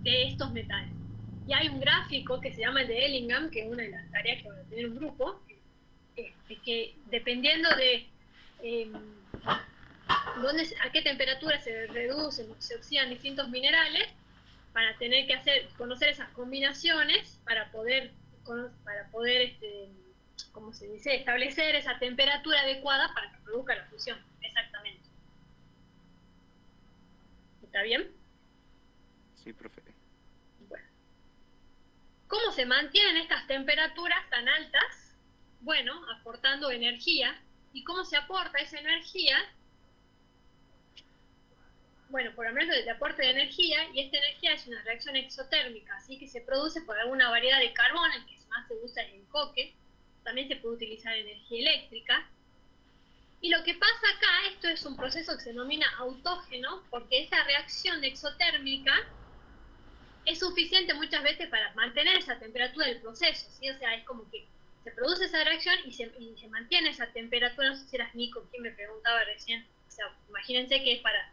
de estos metales. Y hay un gráfico que se llama el de Ellingham, que es una de las tareas que va a tener un grupo, que dependiendo de a qué temperatura se reducen o se oxidan distintos minerales, para tener que conocer esas combinaciones para poder ¿cómo se dice? Establecer esa temperatura adecuada para que produzca la fusión. Exactamente. ¿Está bien? Sí, profe. Bueno. ¿Cómo se mantienen estas temperaturas tan altas? Bueno, aportando energía. ¿Y cómo se aporta esa energía? Bueno, por lo menos el aporte de energía, y esta energía es una reacción exotérmica, así que se produce por alguna variedad de carbón, el que más se usa es el coque. También se puede utilizar energía eléctrica. Y lo que pasa acá, esto es un proceso que se denomina autógeno, porque esa reacción exotérmica es suficiente muchas veces para mantener esa temperatura del proceso, ¿sí? O sea, es como que se produce esa reacción y se mantiene esa temperatura. No sé si eras Nico quien me preguntaba recién. O sea, imagínense que es para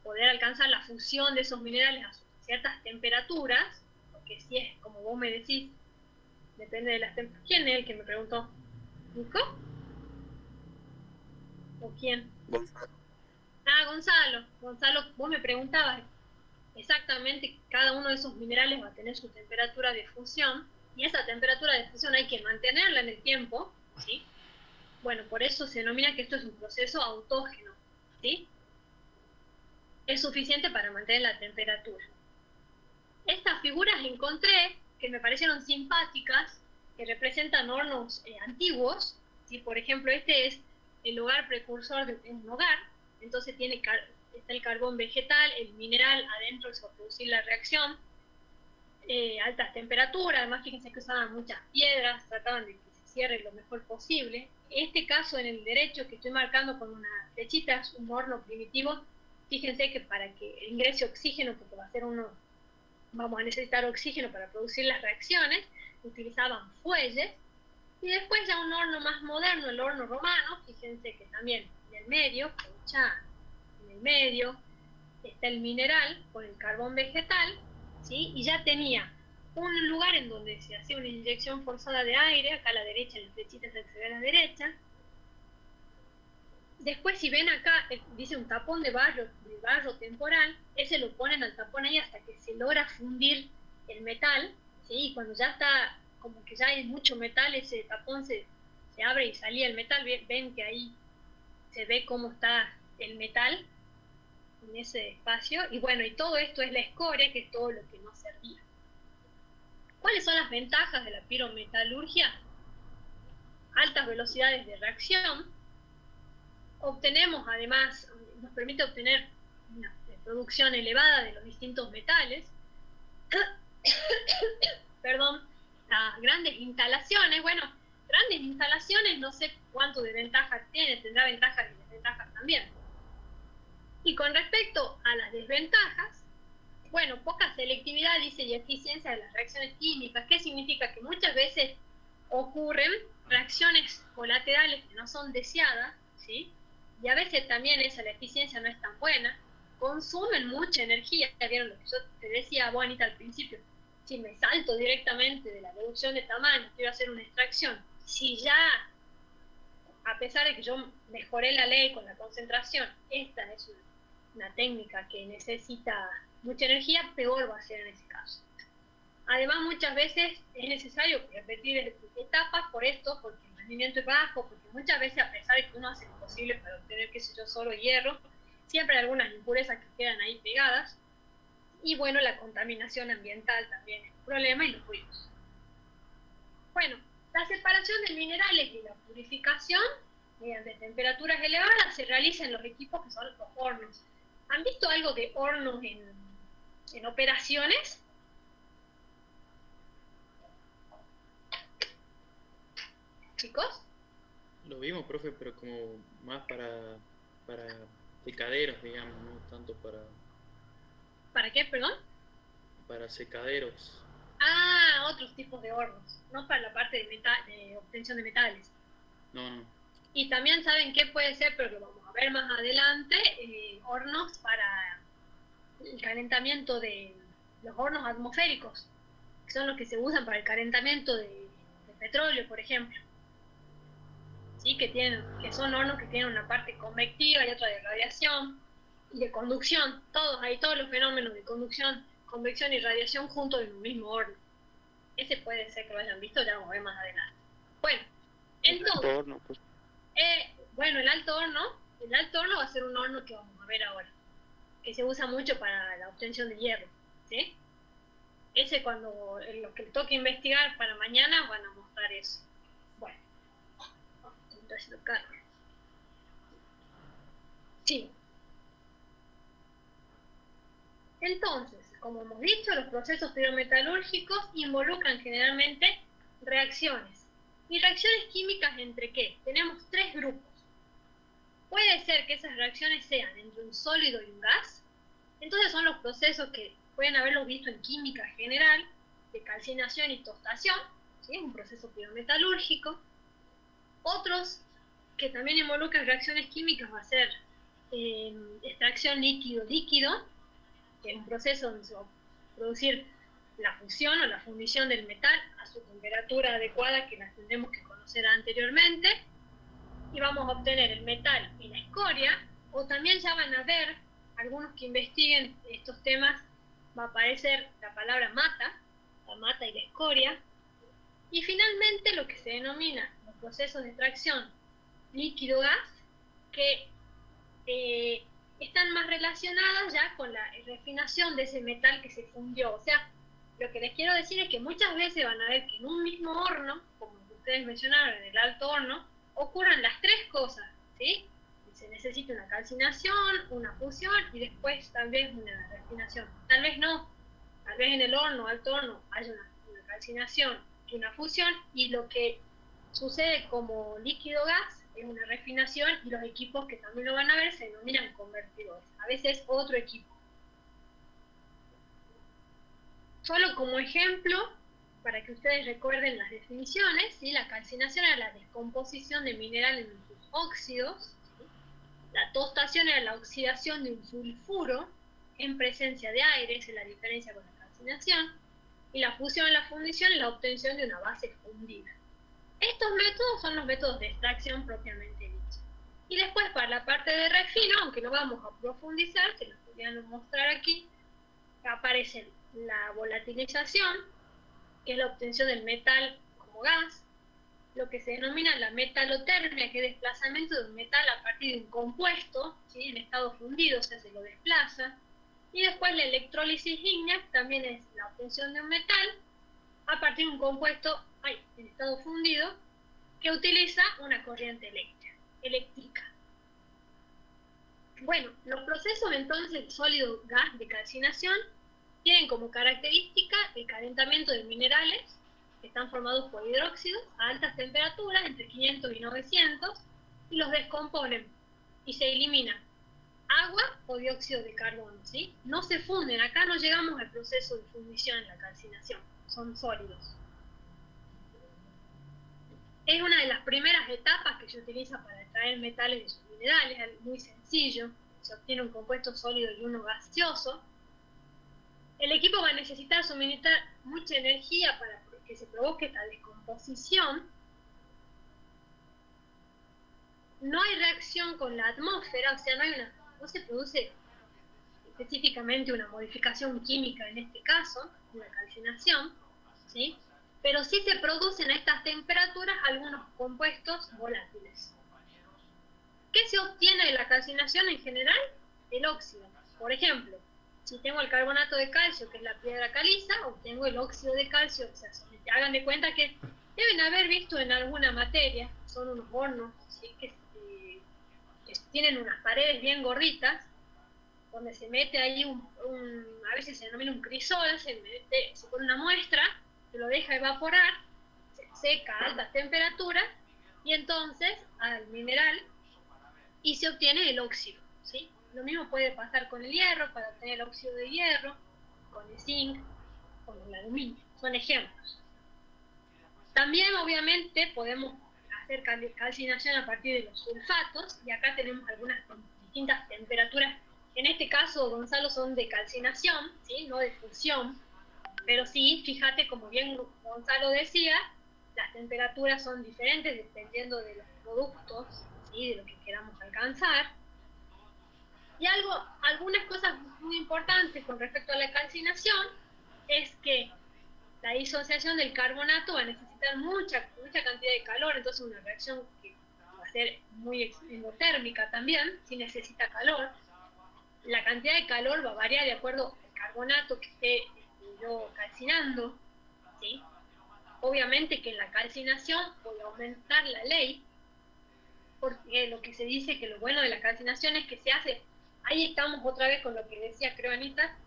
poder alcanzar la fusión de esos minerales a ciertas temperaturas, porque si es como vos me decís, depende de las temperaturas. ¿Quién es el que me preguntó? ¿Nico? ¿O quién? Gonzalo. Ah, Gonzalo. Gonzalo, vos me preguntabas exactamente, cada uno de esos minerales va a tener su temperatura de fusión, y esa temperatura de fusión hay que mantenerla en el tiempo, ¿sí? Bueno, por eso se denomina que esto es un proceso autógeno, ¿sí? Es suficiente para mantener la temperatura. Estas figuras encontré que me parecieron simpáticas, que representan hornos antiguos, ¿sí? Por ejemplo, este es el hogar precursor de un hogar, entonces está el carbón vegetal, el mineral adentro que se va a producir la reacción, altas temperaturas. Además fíjense que usaban muchas piedras, trataban de que se cierre lo mejor posible. En este caso, en el derecho que estoy marcando con una flechita, es un horno primitivo. Fíjense que para que ingrese oxígeno, porque vamos a necesitar oxígeno para producir las reacciones, utilizaban fuelles. Y después ya un horno más moderno, el horno romano, fíjense que también en el medio, en el medio, está el mineral con el carbón vegetal, ¿sí? Y ya tenía un lugar en donde se hacía una inyección forzada de aire, acá a la derecha, en la flechita se ve a la derecha. Después, si ven acá, dice un tapón de barro temporal, ese lo ponen al tapón ahí hasta que se logra fundir el metal, ¿sí? Y cuando ya está, como que ya hay mucho metal, ese tapón se abre y salía el metal. Ven que ahí se ve cómo está el metal en ese espacio. Y bueno, y todo esto es la escoria, que es todo lo que no servía. ¿Cuáles son las ventajas de la pirometalurgia? Altas velocidades de reacción. Además, nos permite obtener una producción elevada de los distintos metales. Perdón, a grandes instalaciones. Bueno, grandes instalaciones no sé cuánto de ventaja tiene, tendrá ventajas y desventajas también. Y con respecto a las desventajas, bueno, poca selectividad, dice, y eficiencia de las reacciones químicas. ¿Qué significa? Que muchas veces ocurren reacciones colaterales que no son deseadas, ¿sí? Y a veces también la eficiencia no es tan buena, consumen mucha energía. ¿Vieron lo que yo te decía, Bonita, al principio? Si me salto directamente de la reducción de tamaño, quiero hacer una extracción, si ya, a pesar de que yo mejoré la ley con la concentración, esta es una técnica que necesita mucha energía, peor va a ser en ese caso. Además, muchas veces es necesario repetir etapas por esto, porque el rendimiento es bajo, porque muchas veces, a pesar de que uno hace lo posible para obtener, qué sé yo, solo hierro, siempre hay algunas impurezas que quedan ahí pegadas. Y bueno, la contaminación ambiental también es un problema, y los ruidos. Bueno, la separación de minerales y la purificación mediante temperaturas elevadas se realiza en los equipos que son los hornos. ¿Han visto algo de hornos en operaciones? ¿Chicos? Lo vimos, profe, pero como más para secaderos, digamos, no tanto ¿Para qué, perdón? para secaderos. Ah, otros tipos de hornos, no para la parte de obtención de metales. No, no. Y también saben qué puede ser, pero lo vamos a ver más adelante, hornos para el calentamiento de los hornos atmosféricos, que son los que se usan para el calentamiento de petróleo, por ejemplo. ¿Sí? Que son hornos que tienen una parte convectiva y otra de radiación y de conducción. Todos los fenómenos de conducción, convección y radiación juntos en un mismo horno. Ese puede ser que lo hayan visto, ya vamos a ver más adelante. Bueno, entonces, el horno, pues. El alto horno va a ser un horno que vamos a ver ahora, que se usa mucho para la obtención de hierro, ¿sí? Ese cuando los que toque investigar para mañana van a mostrar eso. Bueno, entonces lo cargo. Sí. Entonces, como hemos dicho, los procesos pirometalúrgicos involucran generalmente reacciones. ¿Y reacciones químicas entre qué? Tenemos tres grupos. Puede ser que esas reacciones sean entre un sólido y un gas. Entonces son los procesos que pueden haberlos visto en química general, de calcinación y tostación, ¿sí? Un proceso pirometalúrgico. Otros que también involucran reacciones químicas va a ser extracción líquido-líquido, que es un proceso donde se va a producir la fusión o la fundición del metal a su temperatura adecuada, que las tendremos que conocer anteriormente, y vamos a obtener el metal y la escoria, o también ya van a ver, algunos que investiguen estos temas, va a aparecer la palabra mata, la mata y la escoria, y finalmente lo que se denomina los procesos de extracción líquido-gas, que están más relacionadas ya con la refinación de ese metal que se fundió. O sea, lo que les quiero decir es que muchas veces van a ver que en un mismo horno, como ustedes mencionaron en el alto horno, ocurran las tres cosas, ¿sí? Se necesita una calcinación, una fusión y después tal vez una refinación. Tal vez no, tal vez en el horno, alto horno, haya una calcinación y una fusión, y lo que sucede como líquido-gas es una refinación, y los equipos que también lo van a ver se denominan convertidores. A veces otro equipo. Solo como ejemplo, para que ustedes recuerden las definiciones, ¿sí? La calcinación era la descomposición de mineral en sus óxidos, ¿sí? La tostación era la oxidación de un sulfuro en presencia de aire, esa es la diferencia con la calcinación, y la fusión y la fundición es la obtención de una base fundida. Estos métodos son los métodos de extracción propiamente dichos. Y después para la parte de refino, aunque no vamos a profundizar, se los voy a mostrar aquí, aparece la volatilización, que es la obtención del metal como gas, lo que se denomina la metalotermia, que es desplazamiento de un metal a partir de un compuesto, ¿sí? En estado fundido, o sea, se lo desplaza. Y después la electrólisis ígnea, también es la obtención de un metal a partir de un compuesto en estado fundido, que utiliza una corriente eléctrica. Bueno, los procesos entonces sólido-gas de calcinación tienen como característica el calentamiento de minerales que están formados por hidróxidos a altas temperaturas, entre 500 y 900, y los descomponen y se elimina agua o dióxido de carbono, ¿sí? No se funden, acá no llegamos al proceso de fundición en la calcinación, son sólidos. Es una de las primeras etapas que se utiliza para extraer metales de sus minerales, es muy sencillo, se obtiene un compuesto sólido y uno gaseoso. El equipo va a necesitar suministrar mucha energía para que se provoque esta descomposición. No hay reacción con la atmósfera, o sea, no se produce específicamente una modificación química en este caso, una calcinación, ¿sí? Pero sí se producen a estas temperaturas algunos compuestos volátiles. ¿Qué se obtiene de la calcinación en general? El óxido. Por ejemplo, si tengo el carbonato de calcio, que es la piedra caliza, obtengo el óxido de calcio. O sea, hagan de cuenta que deben haber visto en alguna materia, son unos hornos, ¿sí? que tienen unas paredes bien gorditas, donde se mete ahí a veces se denomina un crisol, se pone una muestra, se lo deja evaporar, se seca a altas temperaturas, y entonces al mineral, y se obtiene el óxido, ¿sí? Lo mismo puede pasar con el hierro, para obtener el óxido de hierro, con el zinc, con el aluminio, son ejemplos. También obviamente podemos hacer calcinación a partir de los sulfatos, y acá tenemos algunas distintas temperaturas En este caso, Gonzalo, son de calcinación, ¿sí? No de fusión, pero sí, fíjate, como bien Gonzalo decía, las temperaturas son diferentes dependiendo de los productos, ¿sí? De lo que queramos alcanzar. Y algunas cosas muy importantes con respecto a la calcinación es que la disociación del carbonato va a necesitar mucha cantidad de calor, entonces una reacción que va a ser muy endotérmica también, si necesita calor. La cantidad de calor va a variar de acuerdo al carbonato que esté yo calcinando, ¿sí? Obviamente que en la calcinación voy a aumentar la ley, porque lo que se dice que lo bueno de la calcinación es que se hace, ahí estamos otra vez con lo que decía, creo, Anita,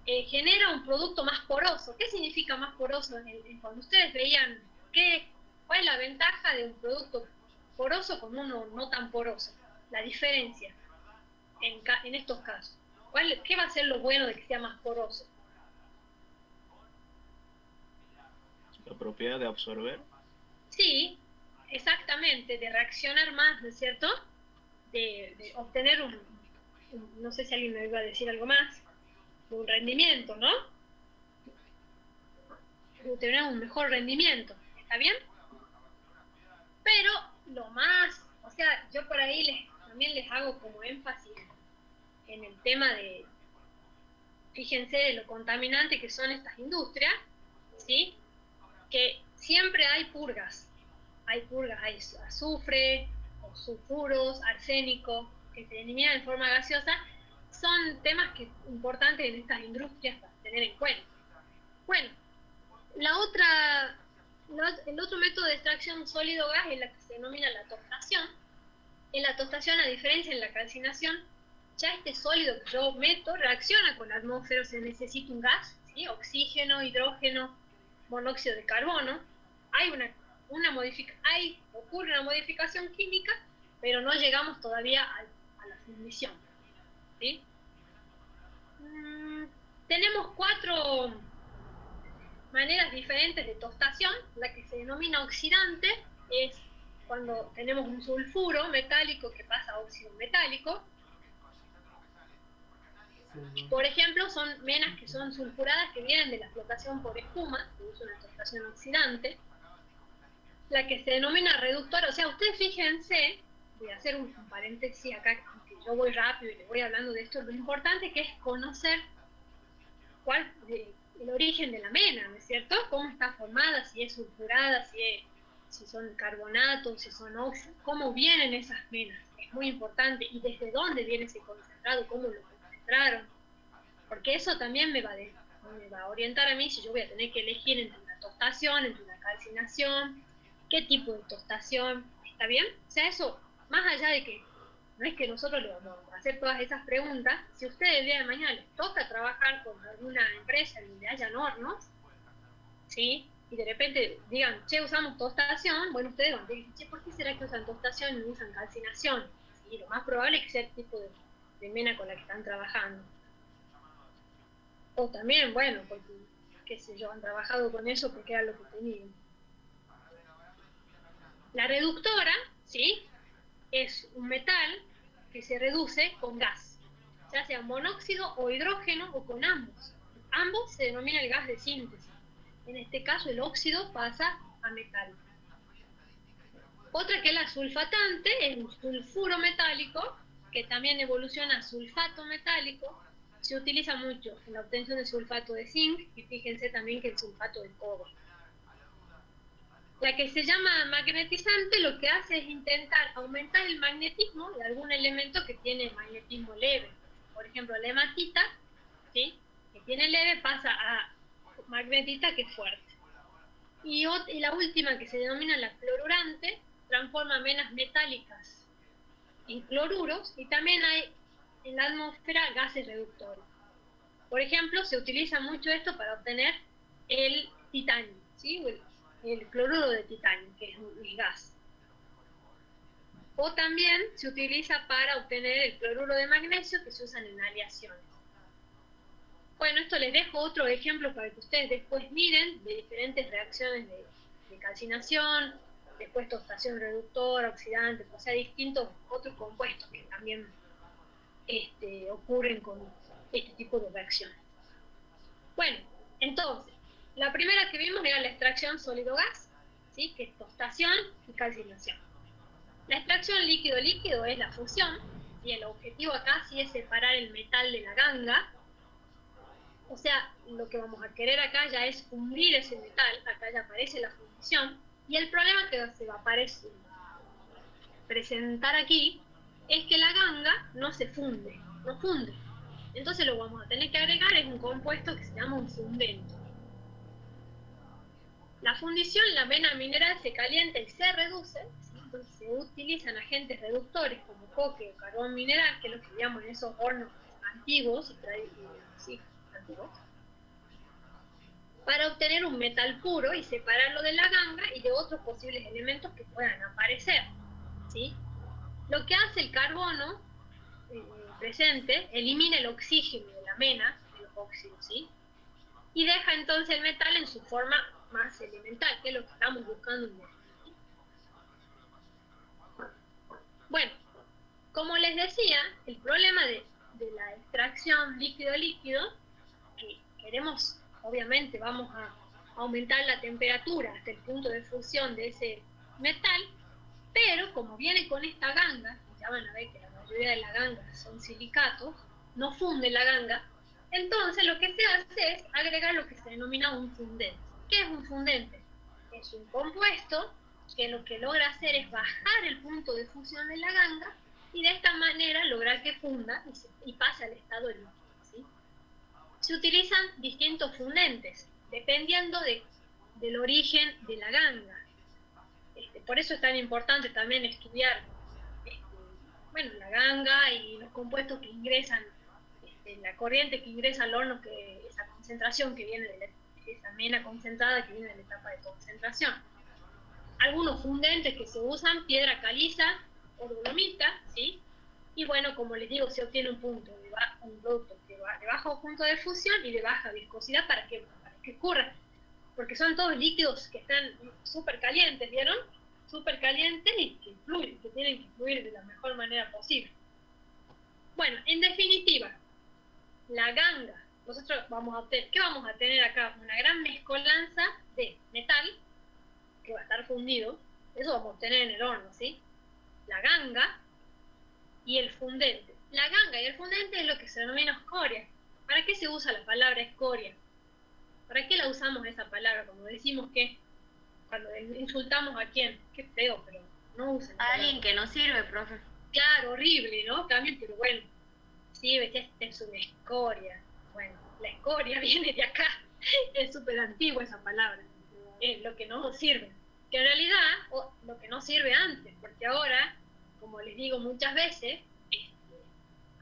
genera un producto más poroso. ¿Qué significa más poroso? Cuando ustedes veían cuál es la ventaja de un producto poroso con uno no tan poroso, la diferencia en estos casos. ¿Qué va a ser lo bueno de que sea más poroso? La propiedad de absorber. Sí, exactamente, de reaccionar más, ¿no es cierto? De obtener no sé si alguien me iba a decir algo más, de un rendimiento, ¿no? De obtener un mejor rendimiento, ¿está bien? Pero lo más, o sea, yo por ahí también les hago como énfasis en el tema de, fíjense, de lo contaminante que son estas industrias, ¿sí? Que siempre hay purgas, hay azufre, o sulfuros, arsénico, que se eliminan de forma gaseosa, son temas importantes en estas industrias para tener en cuenta. Bueno, el otro método de extracción sólido-gas es la que se denomina la tostación. En la tostación, a diferencia en la calcinación, ya este sólido que yo meto reacciona con la atmósfera, o sea, necesita un gas, ¿sí? Oxígeno, hidrógeno, monóxido de carbono. Ocurre una modificación química, pero no llegamos todavía a la fundición, ¿sí? Tenemos 4 maneras diferentes de tostación. La que se denomina oxidante es cuando tenemos un sulfuro metálico que pasa a óxido metálico. Por ejemplo, son menas que son sulfuradas que vienen de la flotación por espuma, que es una tostación oxidante. La que se denomina reductora, o sea, ustedes fíjense, voy a hacer un paréntesis acá, aunque yo voy rápido y les voy hablando de esto, lo importante que es conocer el origen de la mena, ¿no es cierto? Cómo está formada, si es sulfurada, si son carbonatos, si son óxidos, cómo vienen esas menas, es muy importante, y desde dónde viene ese concentrado, cómo lo concentraron, porque eso también me va a orientar a mí si yo voy a tener que elegir entre una tostación, entre una calcinación, qué tipo de tostación, ¿está bien? O sea, eso, más allá de que no es que nosotros le vamos a hacer todas esas preguntas, si ustedes el día de mañana les toca trabajar con alguna empresa donde hayan hornos, ¿sí? Y de repente digan, che, usamos tostación, bueno, ustedes van a decir, che, ¿por qué será que usan tostación y no usan calcinación? Y lo más probable es que sea el tipo de mena con la que están trabajando. O también, bueno, porque, qué sé yo, han trabajado con eso porque era lo que tenían. La reductora, ¿sí? Es un metal que se reduce con gas, ya sea monóxido o hidrógeno o con ambos. Ambos se denomina el gas de síntesis. En este caso el óxido pasa a metal. Otra que es la sulfatante, es un sulfuro metálico, que también evoluciona a sulfato metálico. Se utiliza mucho en la obtención de sulfato de zinc, y fíjense también que el sulfato de cobre. La que se llama magnetizante lo que hace es intentar aumentar el magnetismo de algún elemento que tiene magnetismo leve. Por ejemplo, la hematita, ¿sí? Que tiene leve, pasa a magnetita, que es fuerte. Y la última, que se denomina la clorurante, transforma menas metálicas en cloruros, y también hay en la atmósfera gases reductores. Por ejemplo, se utiliza mucho esto para obtener el titanio, ¿sí? El cloruro de titanio, que es el gas. O también se utiliza para obtener el cloruro de magnesio, que se usan en aleaciones. Bueno, esto les dejo otro ejemplo para que ustedes después miren de diferentes reacciones de calcinación, después tostación reductora, oxidante, o sea, distintos otros compuestos que también ocurren con este tipo de reacciones. Bueno, entonces, la primera que vimos era la extracción sólido-gas, ¿sí? Que es tostación y calcinación. La extracción líquido-líquido es la fusión, y el objetivo acá sí es separar el metal de la ganga. O sea, lo que vamos a querer acá ya es fundir ese metal, acá ya aparece la fundición, y el problema que se va a presentar aquí es que la ganga no se funde, no funde. Entonces lo que vamos a tener que agregar es un compuesto que se llama un fundente. La fundición, la mena mineral se calienta y se reduce, ¿sí? Entonces se utilizan agentes reductores como coque o carbón mineral, que es lo que veíamos en esos hornos antiguos, sí, antiguos, para obtener un metal puro y separarlo de la ganga y de otros posibles elementos que puedan aparecer, ¿sí? Lo que hace el carbono presente, elimina el oxígeno de la mena, de los óxidos, ¿sí? Y deja entonces el metal en su forma más elemental, que es lo que estamos buscando en definitiva. Bueno, como les decía, el problema de la extracción líquido-líquido, que queremos, obviamente, vamos a aumentar la temperatura hasta el punto de fusión de ese metal, pero como viene con esta ganga, ya van a ver que la mayoría de las gangas son silicatos, no funde la ganga, entonces lo que se hace es agregar lo que se denomina un fundente. ¿Qué es un fundente? Es un compuesto que lo que logra hacer es bajar el punto de fusión de la ganga y de esta manera lograr que funda y pase al estado líquido, ¿sí? Se utilizan distintos fundentes dependiendo del origen de la ganga. Por eso es tan importante también estudiar bueno, la ganga y los compuestos que ingresan, la corriente que ingresa al horno, esa concentración que viene de esa mena concentrada que viene de la etapa de concentración. Algunos fundentes que se usan, piedra caliza o dolomita, ¿sí? Y bueno, como les digo, se obtiene un producto de bajo punto de fusión y de baja viscosidad para que ocurra, porque son todos líquidos que están súper calientes, ¿vieron? Súper calientes y que fluyen, que tienen que fluir de la mejor manera posible. Bueno, en definitiva, la ganga, nosotros vamos a obtener, ¿qué vamos a tener acá? Una gran mezcolanza de metal, que va a estar fundido, eso vamos a obtener en el horno, ¿sí? La ganga y el fundente. La ganga y el fundente es lo que se denomina escoria. ¿Para qué se usa la palabra escoria? ¿Para qué la usamos esa palabra? Como decimos que cuando insultamos a quién, qué feo, pero no usen. A alguien que no sirve, profe. Claro, horrible, ¿no? También, pero bueno, sí, esta es una escoria. Bueno, la escoria viene de acá, es súper antigua esa palabra, es lo que no sirve. Que en realidad, lo que no sirve antes, porque ahora, como les digo muchas veces,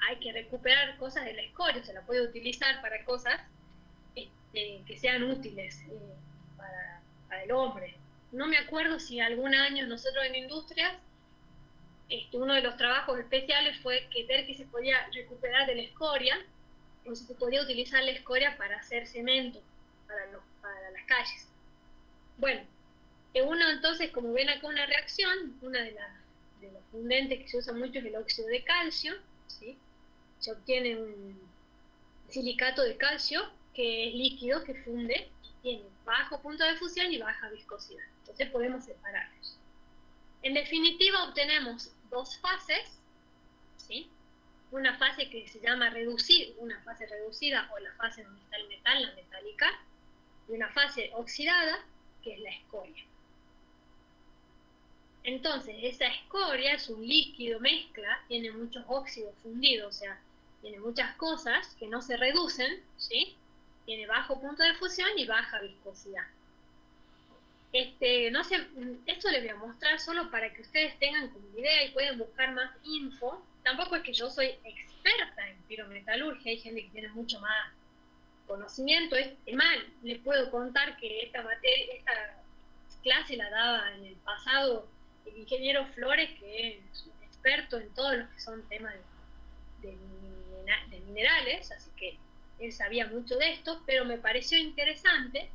hay que recuperar cosas de la escoria, se la puede utilizar para cosas que sean útiles para el hombre. No me acuerdo si algún año nosotros en industrias, uno de los trabajos especiales fue ver que se podía recuperar de la escoria, o si se podía utilizar la escoria para hacer cemento para las calles. Bueno, uno entonces, como ven acá una reacción, una de los fundentes que se usa mucho es el óxido de calcio, ¿sí? Se obtiene un silicato de calcio que es líquido, que funde, tiene bajo punto de fusión y baja viscosidad. Entonces podemos separarlos. En definitiva obtenemos dos fases, ¿sí? Una fase que se llama una fase reducida o la fase donde está el metal, la metálica, y una fase oxidada que es la escoria. Entonces esa escoria es un líquido mezcla, tiene muchos óxidos fundidos, o sea, tiene muchas cosas que no se reducen, ¿sí? Tiene bajo punto de fusión y baja viscosidad. No sé, esto les voy a mostrar solo para que ustedes tengan como idea y pueden buscar más info. Tampoco es que yo soy experta en pirometalurgia, hay gente que tiene mucho más conocimiento. Les puedo contar que esta clase la daba en el pasado el ingeniero Flores, que es un experto en todo lo que son temas de minerales, así que él sabía mucho de esto, pero me pareció interesante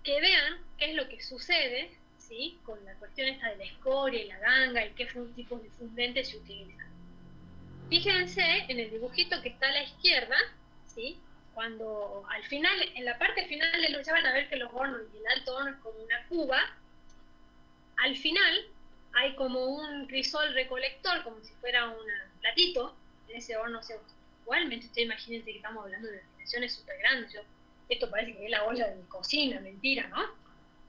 que vean qué es lo que sucede, ¿sí? Con la cuestión esta de la escoria y la ganga y qué tipos de fundentes se utilizan. Fíjense en el dibujito que está a la izquierda, ¿sí? Cuando al final, en la parte final de ya van a ver que los hornos y el alto horno es como una cuba. Al final hay como un crisol recolector, como si fuera un platito. En ese horno, igualmente ustedes imagínense que estamos hablando de dimensiones súper grandes. Esto parece que es la olla de mi cocina, mentira, ¿no?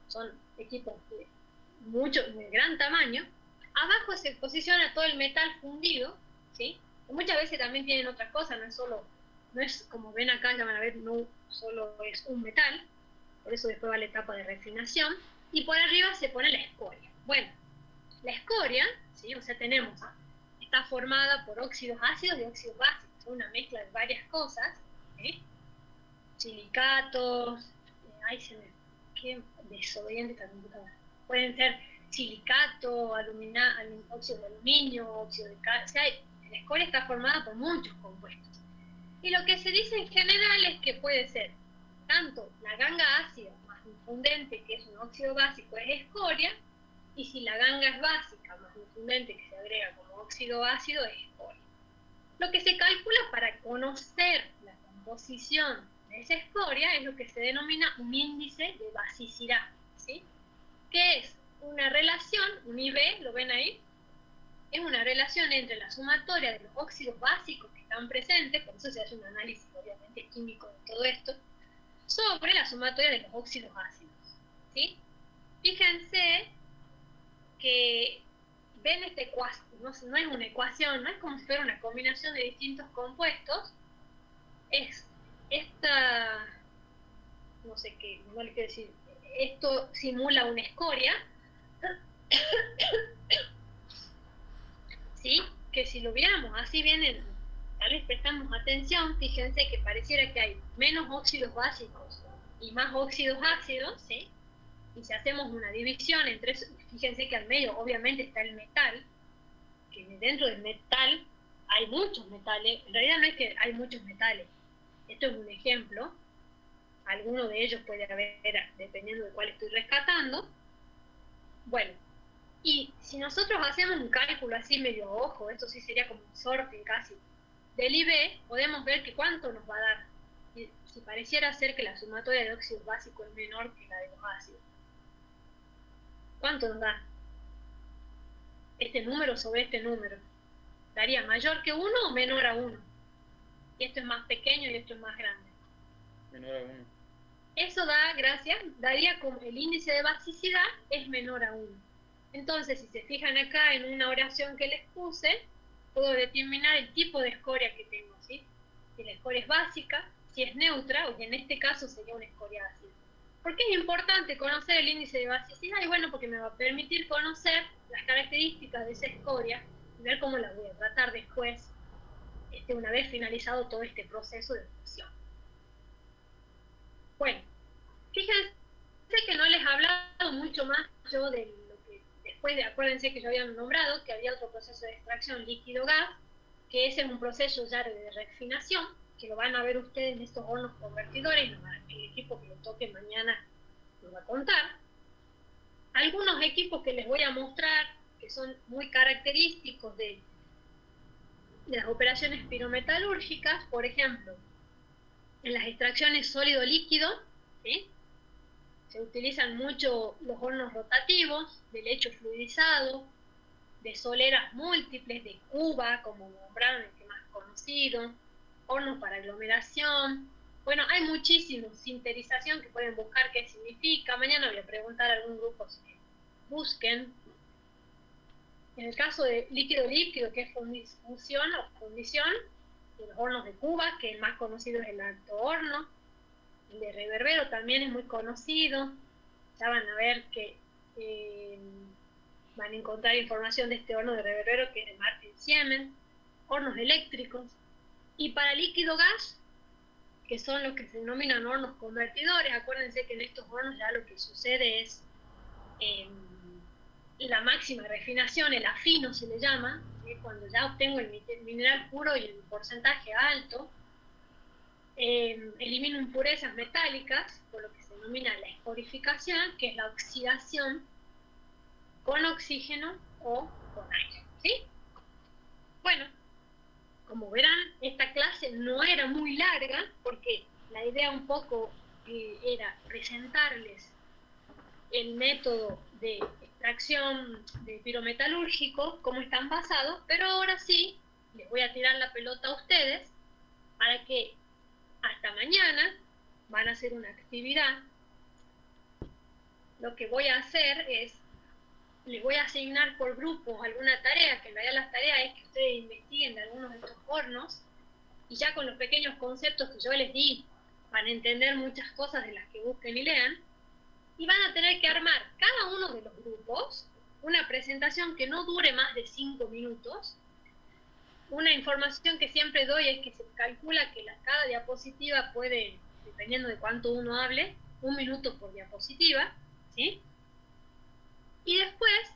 Son equipos de gran tamaño. Abajo se posiciona todo el metal fundido, ¿sí? Y muchas veces también tienen otras cosas, no es como ven acá, ya van a ver, no solo es un metal, por eso después va la etapa de refinación, y por arriba se pone la escoria. Bueno, la escoria, ¿sí? O sea, está formada por óxidos ácidos y óxidos básicos, una mezcla de varias cosas, ¿sí? Silicatos, qué desobediente esta computadora. Pueden ser silicato, óxido de aluminio, óxido de calcio. O sea, la escoria está formada por muchos compuestos. Y lo que se dice en general es que puede ser tanto la ganga ácida más infundente, que es un óxido básico, es escoria, y si la ganga es básica más infundente, que se agrega como óxido ácido, es escoria. Lo que se calcula para conocer la composición de esa escoria es lo que se denomina un índice de basicidad, ¿sí? Que es una relación, un IV, ¿lo ven ahí? Es una relación entre la sumatoria de los óxidos básicos que están presentes, por eso se hace un análisis obviamente químico de todo esto, sobre la sumatoria de los óxidos ácidos, ¿sí? Fíjense que ven esta ecuación, no es una ecuación, no es como si fuera una combinación de distintos compuestos, es esta, no sé qué, no le quiero decir, esto simula una escoria, ¿sí? Que si lo viéramos así bien, tal vez prestamos atención, fíjense que pareciera que hay menos óxidos básicos y más óxidos ácidos, ¿sí? Y si hacemos una división entre eso, fíjense que al medio obviamente está el metal, que dentro del metal hay muchos metales, en realidad no es que hay muchos metales, esto es un ejemplo, alguno de ellos puede haber, dependiendo de cuál estoy rescatando. Bueno, y si nosotros hacemos un cálculo así medio ojo, esto sí sería como un sorting casi, del IV, podemos ver que cuánto nos va a dar, si pareciera ser que la sumatoria de óxidos básicos es menor que la de los ácidos. ¿Cuánto nos da? Este número sobre este número. ¿Daría mayor que 1 o menor a 1? Y esto es más pequeño y esto es más grande. Menor a 1. Eso daría como el índice de basicidad es menor a 1. Entonces, si se fijan acá en una oración que les puse, puedo determinar el tipo de escoria que tengo, ¿sí? Si la escoria es básica, si es neutra, o que en este caso sería una escoria ácida. ¿Por qué es importante conocer el índice de basicidad? Y bueno, porque me va a permitir conocer las características de esa escoria y ver cómo la voy a tratar después, una vez finalizado todo este proceso de fusión. Bueno, fíjense que no les he hablado mucho más yo de lo que después acuérdense que yo había nombrado que había otro proceso de extracción líquido-gas, que ese es un proceso ya de refinación, que lo van a ver ustedes en estos hornos convertidores, el equipo que lo toque mañana nos va a contar. Algunos equipos que les voy a mostrar, que son muy característicos de las operaciones pirometalúrgicas, por ejemplo, en las extracciones sólido-líquido, ¿sí? Se utilizan mucho los hornos rotativos, de lecho fluidizado, de soleras múltiples, de cuba, como nombraron el que más conocido, hornos para aglomeración. Bueno, hay muchísimos, sinterización, que pueden buscar qué significa. Mañana voy a preguntar a algún grupo si busquen. En el caso de líquido-líquido, que es fusión o fundición, de los hornos de cuba, que el más conocido es el alto horno. El de reverbero también es muy conocido. Ya van a ver que van a encontrar información de este horno de reverbero, que es de Martin Siemens. Hornos eléctricos. Y para líquido-gas, que son los que se denominan hornos convertidores, acuérdense que en estos hornos ya lo que sucede es la máxima refinación, el afino se le llama, cuando ya obtengo el mineral puro y el porcentaje alto, elimino impurezas metálicas, por lo que se denomina la esporificación, que es la oxidación con oxígeno o con aire, ¿sí? Bueno, como verán, esta clase no era muy larga, porque la idea un poco era presentarles el método de extracción de pirometalúrgico, cómo están basados, pero ahora sí, les voy a tirar la pelota a ustedes para que hasta mañana van a hacer una actividad. Lo que voy a hacer es, les voy a asignar por grupos alguna tarea, que en realidad las tareas es que ustedes investiguen de algunos de estos hornos, y ya con los pequeños conceptos que yo les di, van a entender muchas cosas de las que busquen y lean, y van a tener que armar cada uno de los grupos una presentación que no dure más de 5 minutos. Una información que siempre doy es que se calcula que cada diapositiva puede, dependiendo de cuánto uno hable, 1 minuto por diapositiva, ¿sí? Y después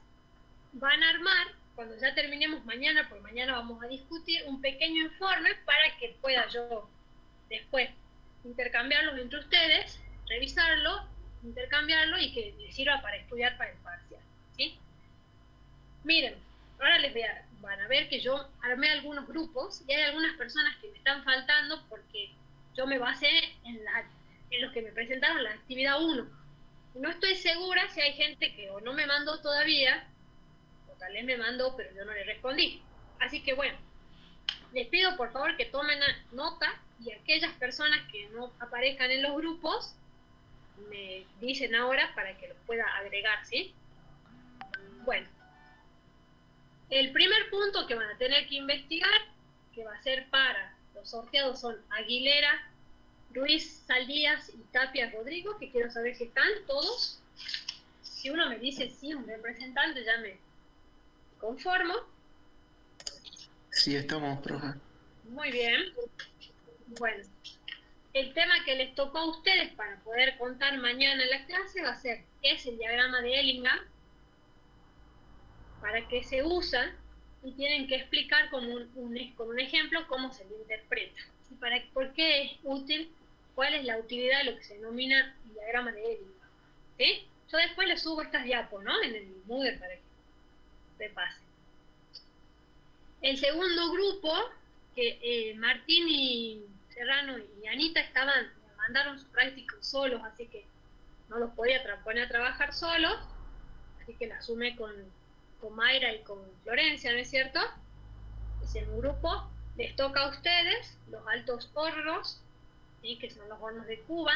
van a armar, cuando ya terminemos mañana, porque mañana vamos a discutir, un pequeño informe para que pueda yo después intercambiarlos entre ustedes, revisarlo, intercambiarlo y que les sirva para estudiar para el parcial, ¿sí? Miren, ahora van a ver que yo armé algunos grupos y hay algunas personas que me están faltando porque yo me basé en los que me presentaron la actividad 1. No estoy segura si hay gente que o no me mandó todavía, o tal vez me mandó, pero yo no le respondí. Así que bueno, les pido por favor que tomen nota y aquellas personas que no aparezcan en los grupos, me dicen ahora para que los pueda agregar, ¿sí? Bueno, el primer punto que van a tener que investigar, que va a ser para los sorteados, son Aguilera, Ruiz, Saldías y Tapia Rodrigo, que quiero saber si están todos. Si uno me dice sí, un representante, ya me conformo. Sí, estamos, profe. Muy bien. Bueno, el tema que les tocó a ustedes para poder contar mañana en la clase va a ser, es el diagrama de Ellingham, para qué se usa, y tienen que explicar con un ejemplo cómo se lo interpreta. ¿Sí? ¿Por qué es útil? ¿Cuál es la utilidad de lo que se denomina el diagrama de Ellingham? ¿Sí? Yo después les subo estas diapos, ¿no? En el Moodle para que repasen. El segundo grupo, que Martín y Serrano y Anita me mandaron su práctico solos, así que no los podía poner a trabajar solos, así que la sumé con Mayra y con Florencia, ¿no es cierto? Es en un grupo. Les toca a ustedes los altos hornos, ¿sí? Que son los hornos de Cuba,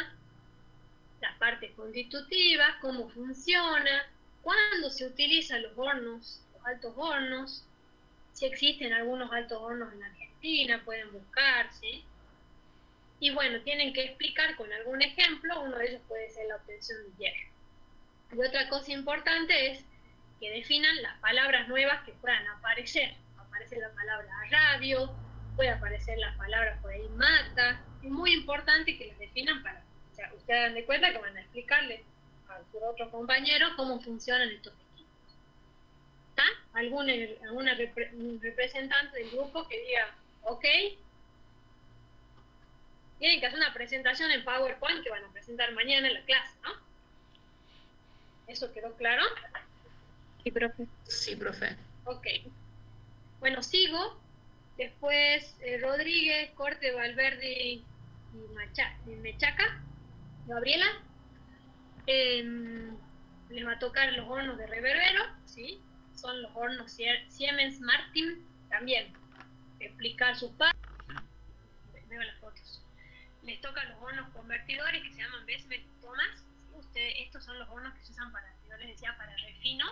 las partes constitutivas, cómo funciona, cuándo se utilizan los hornos, los altos hornos, si existen algunos altos hornos en Argentina, pueden buscar, ¿sí? Y bueno, tienen que explicar con algún ejemplo, uno de ellos puede ser la obtención de hierro. Y otra cosa importante es que definan las palabras nuevas que puedan aparecer. Aparece la palabra radio, puede aparecer las palabras por ahí mata. Es muy importante que las definan para, o sea, ustedes dan de cuenta que van a explicarle a sus otros compañeros cómo funcionan estos equipos. ¿Está? ¿Alguna representante del grupo que diga, ok? Tienen que hacer una presentación en PowerPoint que van a presentar mañana en la clase, ¿no? ¿Eso quedó claro? Sí, profe. Sí, profe. Ok. Bueno, sigo. Después Rodríguez, Corte, Valverde y Mechaca. Gabriela. Les va a tocar los hornos de reverbero, ¿sí? Son los hornos Siemens Martin también. Explicar sus partes. Veo las fotos. Les tocan los hornos convertidores que se llaman Bessemer Thomas. ¿Sí? Estos son los hornos que se usan para, yo les decía, para refino.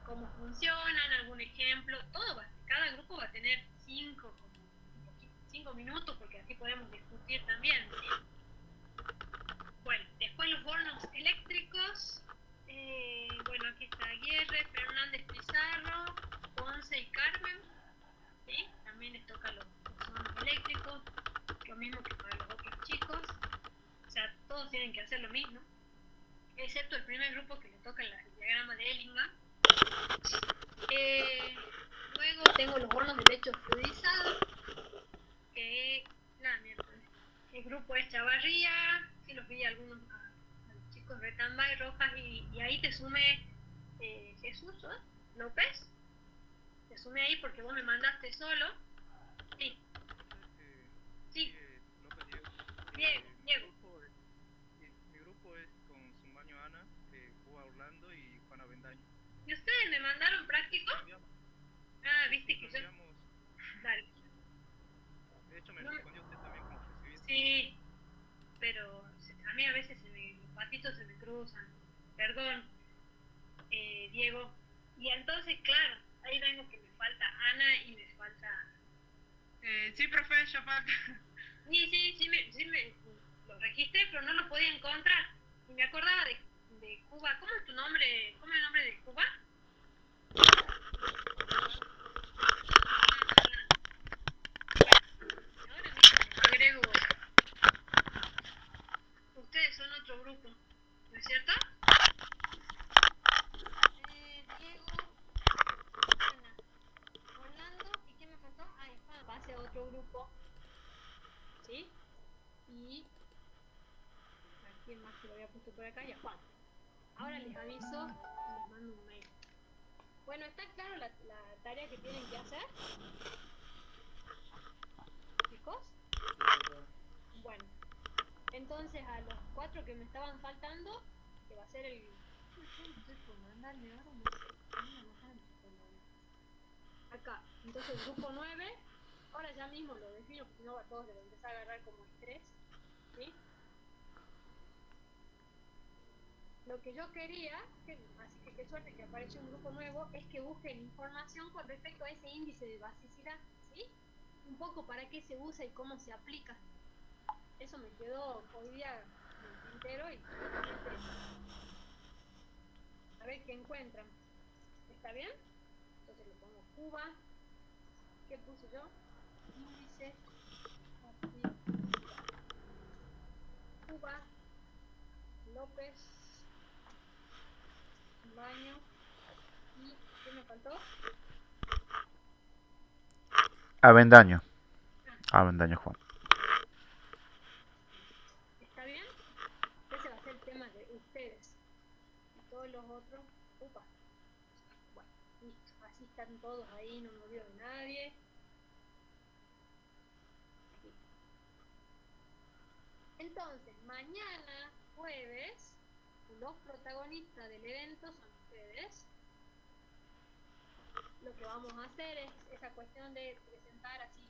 Cómo funcionan, algún ejemplo, cada grupo va a tener 5 minutos porque así podemos discutir también. Bueno, después los hornos eléctricos, bueno, aquí está Aguirre, Fernández Pizarro, Ponce y Carmen, ¿sí? También les toca los hornos eléctricos, lo mismo que para los otros chicos, o sea, todos tienen que hacer lo mismo, excepto el primer grupo que le toca el diagrama de Ellingham. Luego tengo los hornos de lecho fluidizado, que el grupo es Chavarría, sí los vi a los chicos Retambay, Rojas, y ahí te sumé Jesús, ¿no? López, te sumé ahí porque vos me mandaste solo, Sí, sí, López Diego. Diego. Mi grupo es con Sumaño Ana, Cuba Orlando y Juan Avendaño. ¿Y ustedes me mandaron práctico? Ah, viste que yo... Dale. De hecho, me No. respondió usted también como recibido. Sí, pero a mí a veces los patitos se me cruzan. Perdón, Diego. Y entonces, claro, ahí vengo que me falta Ana y me falta... Sí, profe, ya falta. Sí, me lo registré, pero no lo podía encontrar. Y me acordaba de Cuba. ¿Cómo es tu nombre? ¿Cómo es el nombre de Cuba? Ahora mismo agrego. Ustedes son otro grupo, ¿no es cierto? Diego, Ana, Orlando, ¿y qué me faltó? Ay, Juan, pase a otro grupo, ¿sí? Y ¿a quién más que lo había puesto por acá? Ya, Juan. Ahora les aviso y les mando un mail. Bueno, ¿está claro la tarea que tienen que hacer? ¿Chicos? Bueno, entonces a los 4 que me estaban faltando, que va a ser el... Estoy por mandarme ahora, no sé. Acá, entonces grupo 9, ahora ya mismo lo defino, porque si no a todos les voy a empezar a agarrar como estrés, ¿sí? Lo que yo quería, así que qué suerte que apareció un grupo nuevo, es que busquen información con respecto a ese índice de basicidad, ¿sí? Un poco para qué se usa y cómo se aplica. Eso me quedó hoy día en el tintero y a ver qué encuentran. ¿Está bien? Entonces le pongo Cuba. ¿Qué puse yo? Índice basicidad. Cuba, López, Baño y ¿qué me faltó? Avendaño. Avendaño Juan. ¿Está bien? Ese va a ser el tema de ustedes. Y todos los otros, upa. Bueno, listo. Así están todos ahí, no me olvido de nadie. Entonces, mañana, jueves, los protagonistas del evento son ustedes. Lo que vamos a hacer es esa cuestión de presentar así